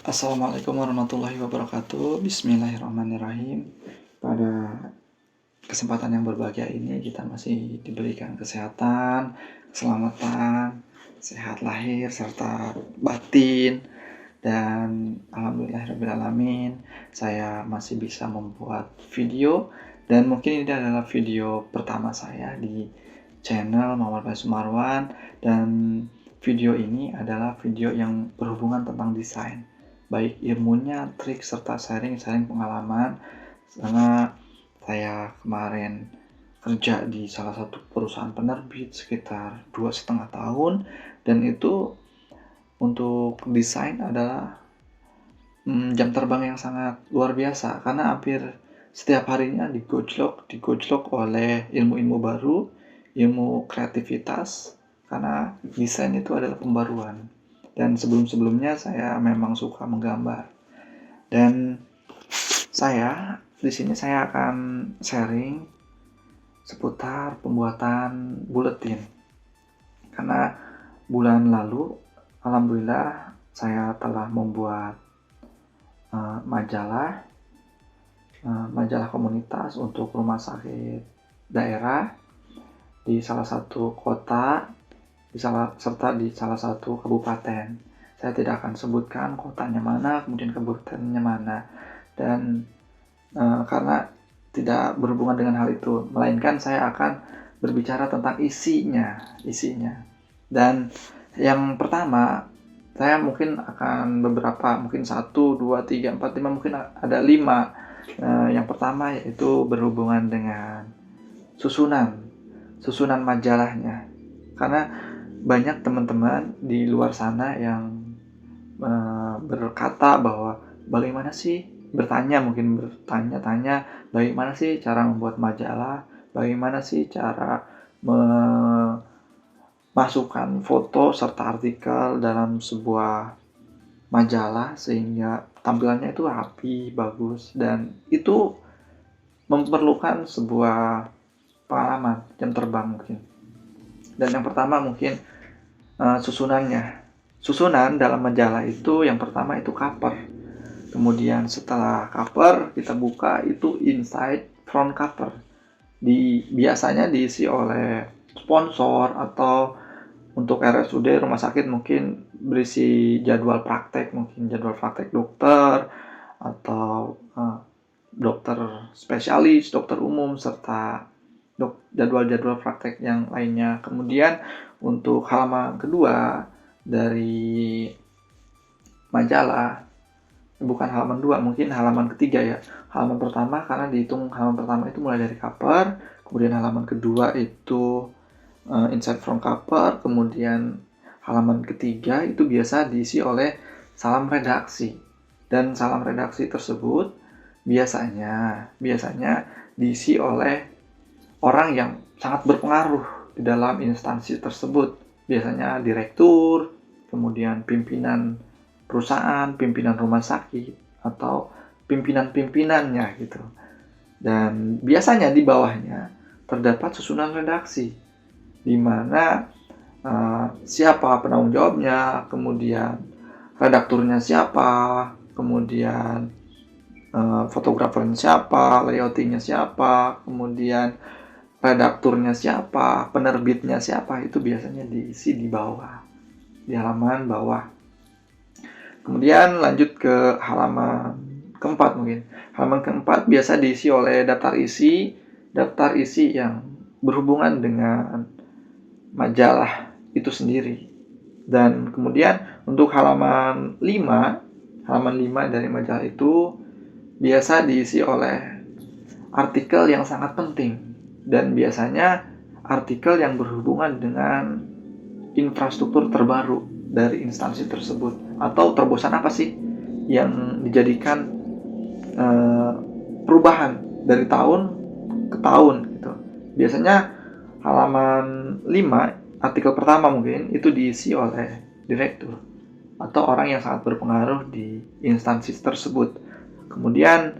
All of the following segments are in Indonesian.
Assalamualaikum warahmatullahi wabarakatuh. Bismillahirrahmanirrahim. Pada kesempatan yang berbahagia ini kita masih diberikan kesehatan, keselamatan, sehat lahir serta batin, dan alhamdulillahirrahmanirrahim saya masih bisa membuat video, dan mungkin ini adalah video pertama saya di channel Muhammad Faiz Sumarwan, dan video ini adalah video yang berhubungan tentang desain, baik ilmunya, trik, serta sharing pengalaman. Karena saya kemarin kerja di salah satu perusahaan penerbit sekitar 2,5 tahun, dan itu untuk desain adalah jam terbang yang sangat luar biasa, karena hampir setiap harinya digojlok oleh ilmu-ilmu baru, ilmu kreativitas, karena desain itu adalah pembaruan. Dan sebelum-sebelumnya saya memang suka menggambar. Dan di sini saya akan sharing seputar pembuatan buletin. Karena bulan lalu, alhamdulillah, saya telah membuat majalah komunitas untuk rumah sakit daerah di salah satu kota, serta di salah satu kabupaten. Saya tidak akan sebutkan kotanya mana, kemudian kabupatennya mana, dan karena tidak berhubungan dengan hal itu, melainkan saya akan berbicara tentang isinya. Dan yang pertama, saya mungkin akan mungkin 1, 2, 3, 4, 5, mungkin ada 5. Yang pertama yaitu berhubungan dengan susunan majalahnya. Karena banyak teman-teman di luar sana yang berkata bahwa bagaimana sih, bertanya-tanya bagaimana sih cara membuat majalah, bagaimana sih cara masukkan foto serta artikel dalam sebuah majalah sehingga tampilannya itu rapi, bagus, dan itu memerlukan sebuah pengalaman jam terbang mungkin. Dan yang pertama mungkin susunannya. Susunan dalam majalah itu yang pertama itu cover. Kemudian setelah cover kita buka itu inside front cover. Biasanya diisi oleh sponsor, atau untuk RSUD rumah sakit mungkin berisi jadwal praktek dokter, atau dokter spesialis, dokter umum, serta jadwal-jadwal praktek yang lainnya. Kemudian untuk halaman kedua dari majalah, bukan halaman 2, mungkin halaman ketiga ya. Halaman pertama, karena dihitung halaman pertama itu mulai dari cover, kemudian halaman kedua itu inside front cover, kemudian halaman ketiga itu biasa diisi oleh salam redaksi. Dan salam redaksi tersebut biasanya diisi oleh orang yang sangat berpengaruh di dalam instansi tersebut. Biasanya direktur, kemudian pimpinan perusahaan, pimpinan rumah sakit, atau pimpinan-pimpinannya gitu. Dan biasanya di bawahnya terdapat susunan redaksi, di mana siapa penanggung jawabnya, kemudian redakturnya siapa, kemudian fotografernya siapa, layoutingnya siapa, kemudian redakturnya siapa, penerbitnya siapa, itu biasanya diisi di bawah, di halaman bawah. Kemudian lanjut ke halaman keempat mungkin. Halaman keempat biasa diisi oleh daftar isi yang berhubungan dengan majalah itu sendiri. Dan kemudian untuk halaman 5 dari majalah itu biasa diisi oleh artikel yang sangat penting, dan biasanya artikel yang berhubungan dengan infrastruktur terbaru dari instansi tersebut, atau terobosan apa sih yang dijadikan perubahan dari tahun ke tahun gitu. Biasanya halaman 5, artikel pertama mungkin itu diisi oleh direktur atau orang yang sangat berpengaruh di instansi tersebut. Kemudian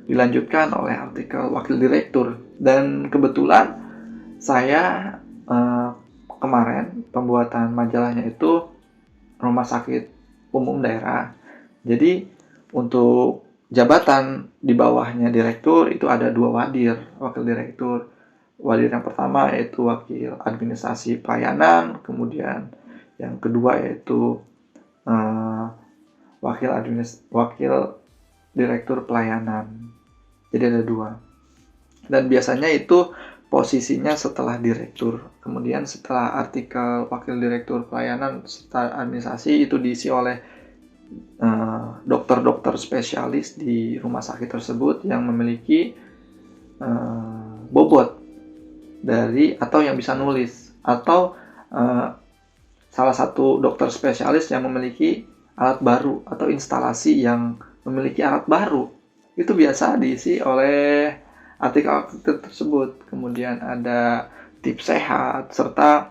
dilanjutkan oleh artikel wakil direktur. Dan kebetulan saya kemarin pembuatan majalahnya itu rumah sakit umum daerah, Jadi untuk jabatan di bawahnya direktur itu ada 2 wadir, wakil direktur. Wadir yang pertama yaitu wakil administrasi pelayanan, kemudian yang kedua yaitu uh, wakil direktur pelayanan. Jadi ada 2. Dan biasanya itu posisinya setelah direktur. Kemudian setelah artikel wakil direktur pelayanan serta administrasi itu diisi oleh dokter-dokter spesialis di rumah sakit tersebut yang memiliki bobot dari atau yang bisa nulis, atau salah satu dokter spesialis yang memiliki alat baru atau instalasi yang memiliki alat baru. Itu biasa diisi oleh artikel-artikel tersebut. Kemudian ada tips sehat serta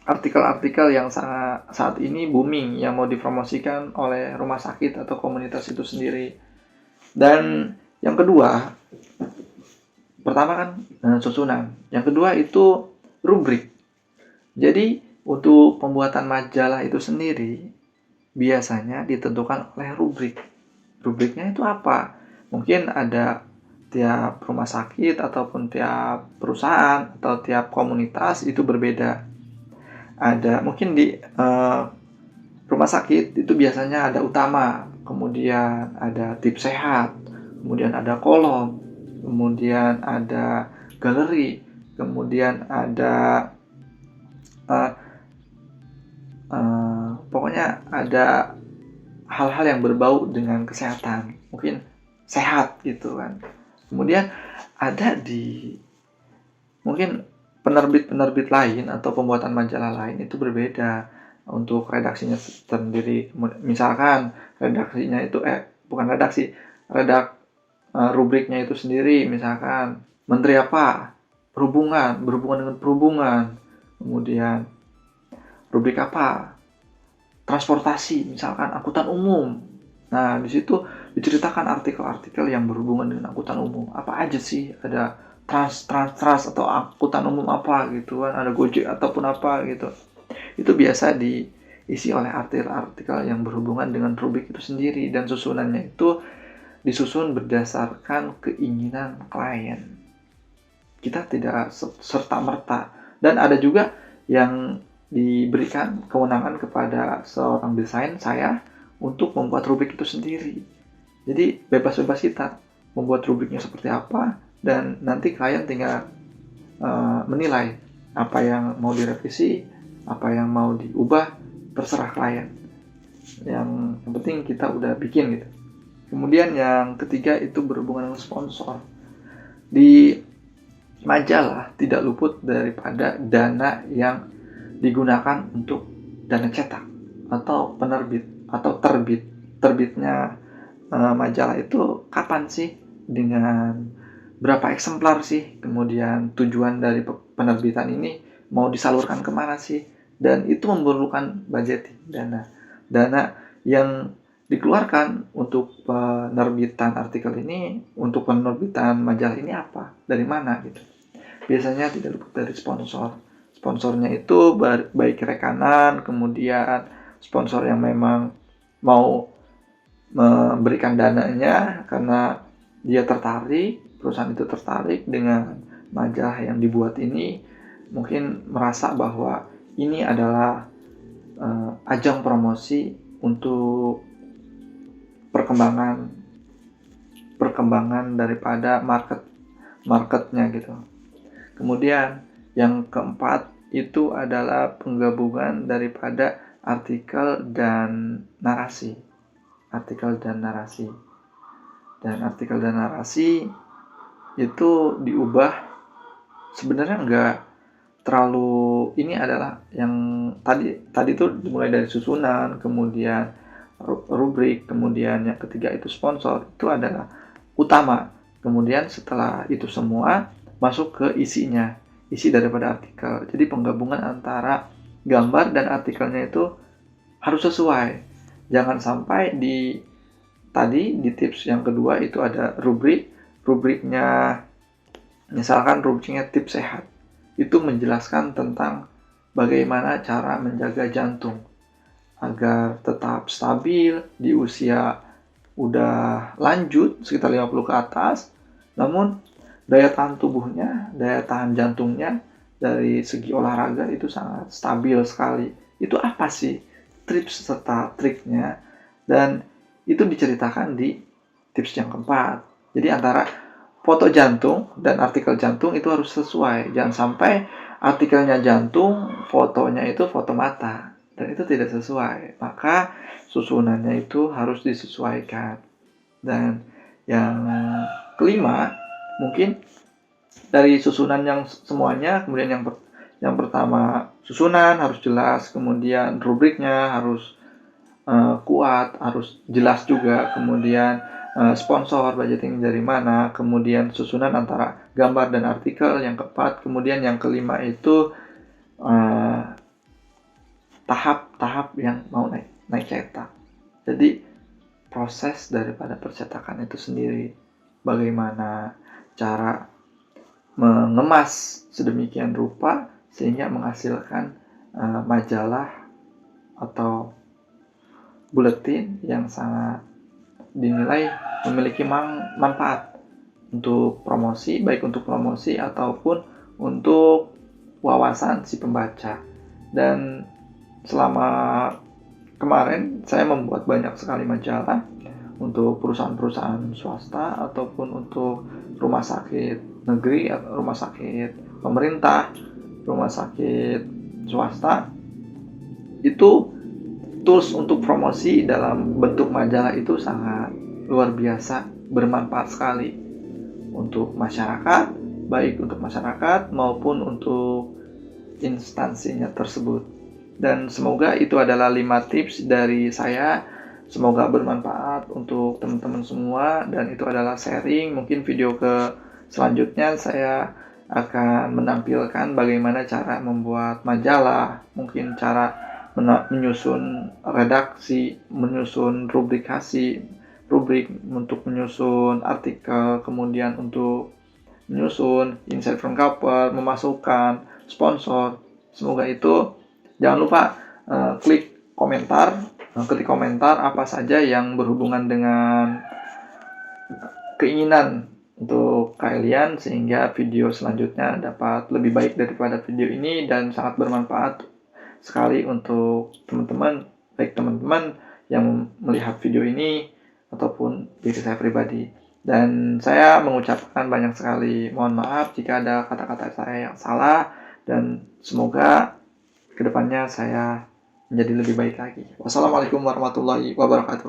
artikel-artikel yang saat ini booming yang mau dipromosikan oleh rumah sakit atau komunitas itu sendiri. Dan yang kedua, pertama kan susunan. Yang kedua itu rubrik. Jadi untuk pembuatan majalah itu sendiri biasanya ditentukan oleh rubrik. Rubriknya itu apa? Mungkin ada tiap rumah sakit ataupun tiap perusahaan atau tiap komunitas itu berbeda. Ada mungkin di rumah sakit itu biasanya ada utama, kemudian ada tips sehat, kemudian ada kolom, kemudian ada galeri, kemudian ada pokoknya ada hal-hal yang berbau dengan kesehatan, mungkin sehat gitu kan. Kemudian ada di mungkin penerbit-penerbit lain atau pembuatan majalah lain itu berbeda untuk redaksinya sendiri. Misalkan redaksinya itu rubriknya itu sendiri, misalkan menteri apa, berhubungan dengan perhubungan. Kemudian rubrik apa, transportasi, misalkan angkutan umum. Nah, di situ diceritakan artikel-artikel yang berhubungan dengan angkutan umum. Apa aja sih? Ada trans atau angkutan umum apa gitu kan, ada Gojek ataupun apa gitu. Itu biasa diisi oleh artikel-artikel yang berhubungan dengan rubrik itu sendiri, dan susunannya itu disusun berdasarkan keinginan klien. Kita tidak serta-merta. Dan ada juga yang diberikan kewenangan kepada seorang desain saya untuk membuat rubrik itu sendiri. Jadi bebas-bebas kita membuat rubriknya seperti apa, dan nanti klien tinggal menilai apa yang mau direvisi, apa yang mau diubah, terserah klien. Yang penting kita udah bikin gitu. Kemudian yang ketiga itu berhubungan dengan sponsor. Di majalah tidak luput daripada dana yang digunakan untuk dana cetak atau penerbit atau terbitnya majalah itu kapan sih, dengan berapa eksemplar sih, kemudian tujuan dari penerbitan ini mau disalurkan kemana sih, dan itu memerlukan budgeting, dana yang dikeluarkan untuk penerbitan artikel ini, untuk penerbitan majalah ini apa, dari mana gitu. Biasanya tidak luput dari sponsornya itu baik rekanan, kemudian sponsor yang memang mau memberikan dananya karena dia tertarik, perusahaan itu tertarik dengan majalah yang dibuat ini, mungkin merasa bahwa ini adalah ajang promosi untuk perkembangan daripada marketnya gitu. Kemudian yang keempat itu adalah penggabungan daripada artikel dan narasi. Dan artikel dan narasi itu diubah, sebenarnya enggak terlalu, ini adalah yang tadi itu dimulai dari susunan, kemudian rubrik, kemudian yang ketiga itu sponsor, itu adalah utama. Kemudian setelah itu semua masuk ke isi daripada artikel. Jadi penggabungan antara gambar dan artikelnya itu harus sesuai. Jangan sampai di tips yang kedua itu ada rubriknya, misalkan rubriknya tips sehat. Itu menjelaskan tentang bagaimana cara menjaga jantung. agar tetap stabil di usia udah lanjut sekitar 50 ke atas, namun daya tahan tubuhnya, daya tahan jantungnya dari segi olahraga itu sangat stabil sekali. Itu apa sih tips serta triknya? Dan itu diceritakan di tips yang keempat. Jadi antara foto jantung dan artikel jantung itu harus sesuai. Jangan sampai artikelnya jantung, fotonya itu foto mata. Dan itu tidak sesuai. Maka susunannya itu harus disesuaikan. Dan yang kelima, mungkin dari susunan yang semuanya, kemudian yang pertama susunan harus jelas, kemudian rubriknya harus kuat, harus jelas juga, kemudian sponsor, budgeting dari mana, kemudian susunan antara gambar dan artikel yang keempat, kemudian yang kelima itu tahap-tahap yang mau naik cetak. Jadi proses daripada percetakan itu sendiri, bagaimana cara mengemas sedemikian rupa sehingga menghasilkan majalah atau buletin yang sangat dinilai memiliki manfaat untuk promosi, baik untuk promosi ataupun untuk wawasan si pembaca. Dan selama kemarin saya membuat banyak sekali majalah untuk perusahaan-perusahaan swasta ataupun untuk rumah sakit negeri atau rumah sakit pemerintah, rumah sakit swasta. Itu tools untuk promosi dalam bentuk majalah itu sangat luar biasa, bermanfaat sekali untuk masyarakat, baik untuk masyarakat maupun untuk instansinya tersebut. Dan semoga itu adalah 5 tips dari saya. Semoga bermanfaat untuk teman-teman semua, dan itu adalah sharing. Mungkin video ke selanjutnya saya akan menampilkan bagaimana cara membuat majalah, mungkin cara menyusun redaksi, menyusun rubrik untuk menyusun artikel, kemudian untuk menyusun inside front cover, memasukkan sponsor. Semoga itu. Jangan lupa ketik komentar apa saja yang berhubungan dengan keinginan untuk kalian, sehingga video selanjutnya dapat lebih baik daripada video ini dan sangat bermanfaat sekali untuk teman-teman, baik teman-teman yang melihat video ini ataupun diri saya pribadi. Dan saya mengucapkan banyak sekali mohon maaf jika ada kata-kata saya yang salah, dan semoga kedepannya saya menjadi lebih baik lagi. Wassalamualaikum warahmatullahi wabarakatuh.